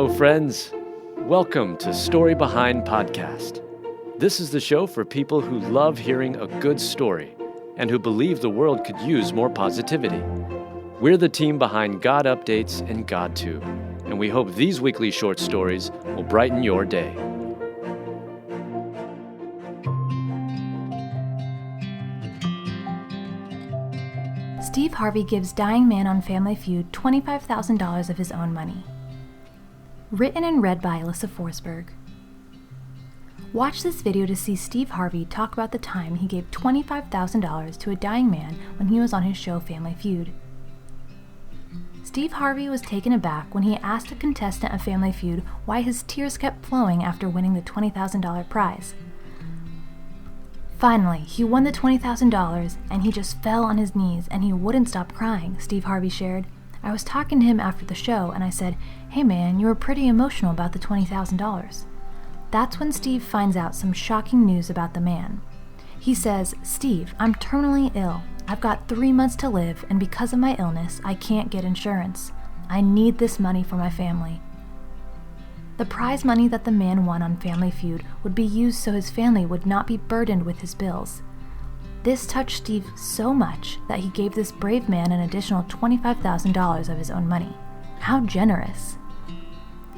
Hello, friends. Welcome to Story Behind Podcast. This is the show for people who love hearing a good story and who believe the world could use more positivity. We're the team behind GodUpdates and GodTube, and we hope these weekly short stories will brighten your day. Steve Harvey gives dying man on Family Feud $25,000 of his own money. Written and read by Alyssa Forsberg. Watch this video to see Steve Harvey talk about the time he gave $25,000 to a dying man when he was on his show Family Feud. Steve Harvey was taken aback when he asked a contestant of Family Feud why his tears kept flowing after winning the $20,000 prize. Finally, he won the $20,000 and he just fell on his knees and he wouldn't stop crying, Steve Harvey shared. I was talking to him after the show and I said, "Hey man, you were pretty emotional about the $20,000. That's when Steve finds out some shocking news about the man. He says, "Steve, I'm terminally ill. I've got 3 months to live and because of my illness, I can't get insurance. I need this money for my family." The prize money that the man won on Family Feud would be used so his family would not be burdened with his bills. This touched Steve so much that he gave this brave man an additional $25,000 of his own money. How generous.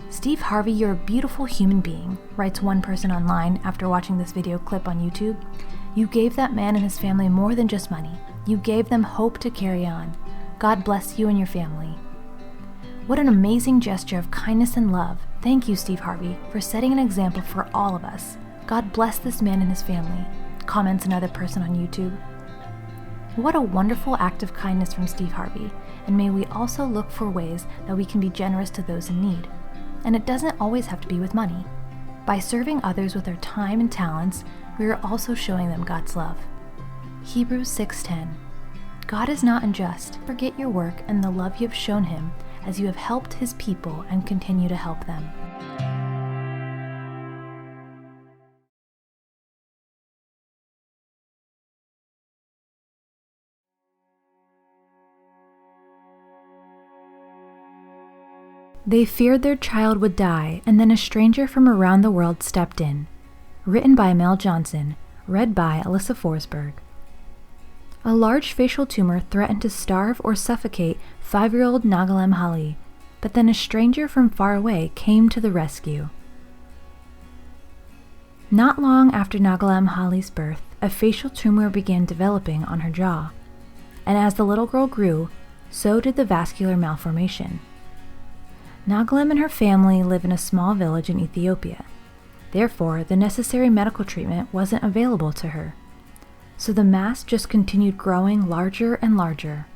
"Steve Harvey, you're a beautiful human being," writes one person online after watching this video clip on YouTube. "You gave that man and his family more than just money. You gave them hope to carry on. God bless you and your family." What an amazing gesture of kindness and love. Thank you, Steve Harvey, for setting an example for all of us. God bless this man and his family, comments another person on YouTube. What a wonderful act of kindness from Steve Harvey, and may we also look for ways that we can be generous to those in need. And it doesn't always have to be with money. By serving others with our time and talents, we are also showing them God's love. Hebrews 6:10. God is not unjust. Forget your work and the love you have shown him as you have helped his people and continue to help them. They feared their child would die, and then a stranger from around the world stepped in. Written by Mel Johnson, read by Alyssa Forsberg. A large facial tumor threatened to starve or suffocate 5-year-old Nagalem Haile, but then a stranger from far away came to the rescue. Not long after Nagalem Haile's birth, a facial tumor began developing on her jaw, and as the little girl grew, so did the vascular malformation. Nagalem and her family live in a small village in Ethiopia. Therefore, the necessary medical treatment wasn't available to her. So the mass just continued growing larger and larger,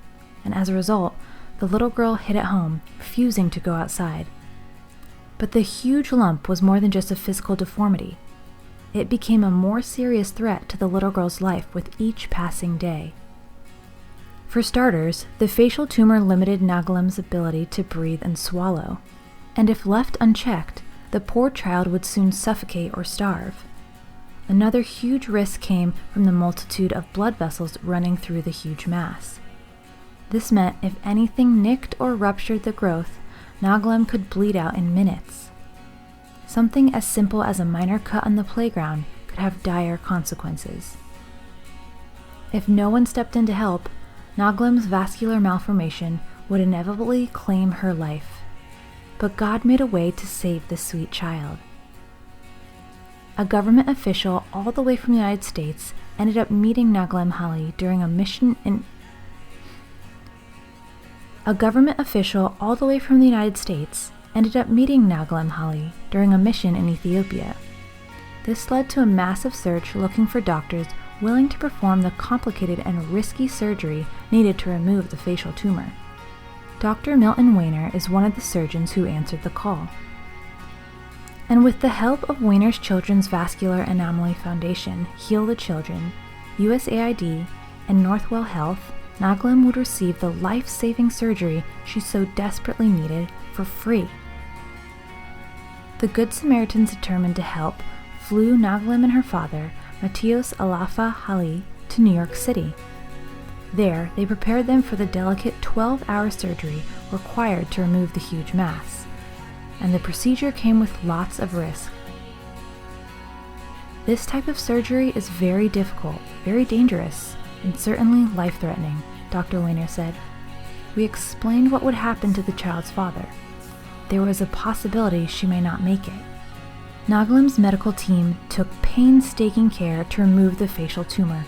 and as a result, the little girl hid at home, refusing to go outside. But the huge lump was more than just a physical deformity. It became a more serious threat to the little girl's life with each passing day. For starters, the facial tumor limited Nagalem's ability to breathe and swallow, and if left unchecked, the poor child would soon suffocate or starve. Another huge risk came from the multitude of blood vessels running through the huge mass. This meant if anything nicked or ruptured the growth, Nagalem could bleed out in minutes. Something as simple as a minor cut on the playground could have dire consequences. If no one stepped in to help, Nagalem's vascular malformation would inevitably claim her life. But God made a way to save this sweet child. A government official all the way from the United States ended up meeting Nagalem Haile during a mission in Ethiopia. This led to a massive search looking for doctors willing to perform the complicated and risky surgery needed to remove the facial tumor. Dr. Milton Weiner is one of the surgeons who answered the call. And with the help of Weiner's Children's Vascular Anomaly Foundation, Heal the Children, USAID, and Northwell Health, Nagalem would receive the life-saving surgery she so desperately needed for free. The Good Samaritans determined to help flew Nagalem and her father, Matthias Alafa Haile, to New York City. There, they prepared them for the delicate 12-hour surgery required to remove the huge mass. and the procedure came with lots of risk. This type of surgery is very difficult, very dangerous, and certainly life-threatening, Dr. Weiner said. We explained what would happen to the child's father. There was a possibility she may not make it. Nagalem's medical team took painstaking care to remove the facial tumor.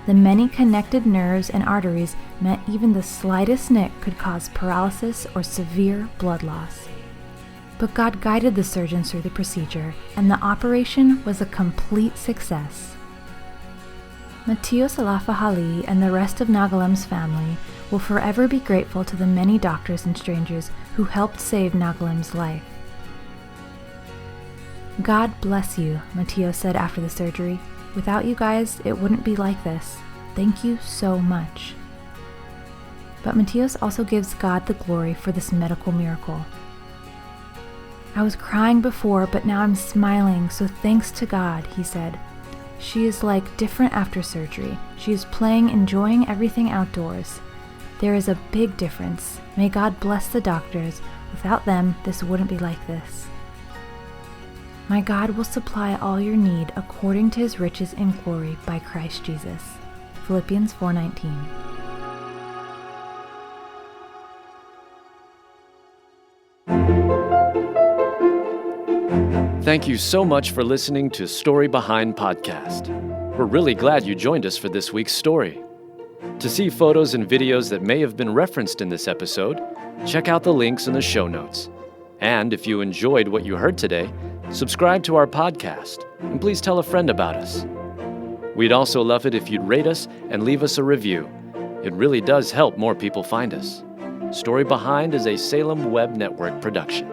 The many connected nerves and arteries meant even the slightest nick could cause paralysis or severe blood loss. But God guided the surgeons through the procedure, and the operation was a complete success. Mateo Salafahali and the rest of Nagalem's family will forever be grateful to the many doctors and strangers who helped save Nagalem's life. God bless you, Mateo said after the surgery. Without you guys, it wouldn't be like this. Thank you so much. But Mateos also gives God the glory for this medical miracle. I was crying before, but now I'm smiling, so thanks to God, he said. She is like different after surgery. She is playing, enjoying everything outdoors. There is a big difference. May God bless the doctors. Without them, this wouldn't be like this. My God will supply all your need according to his riches in glory by Christ Jesus. Philippians 4:19. Thank you so much for listening to Story Behind Podcast. We're really glad you joined us for this week's story. To see photos and videos that may have been referenced in this episode, check out the links in the show notes. And if you enjoyed what you heard today, subscribe to our podcast, and please tell a friend about us. We'd also love it if you'd rate us and leave us a review. It really does help more people find us. Story Behind is a Salem Web Network production.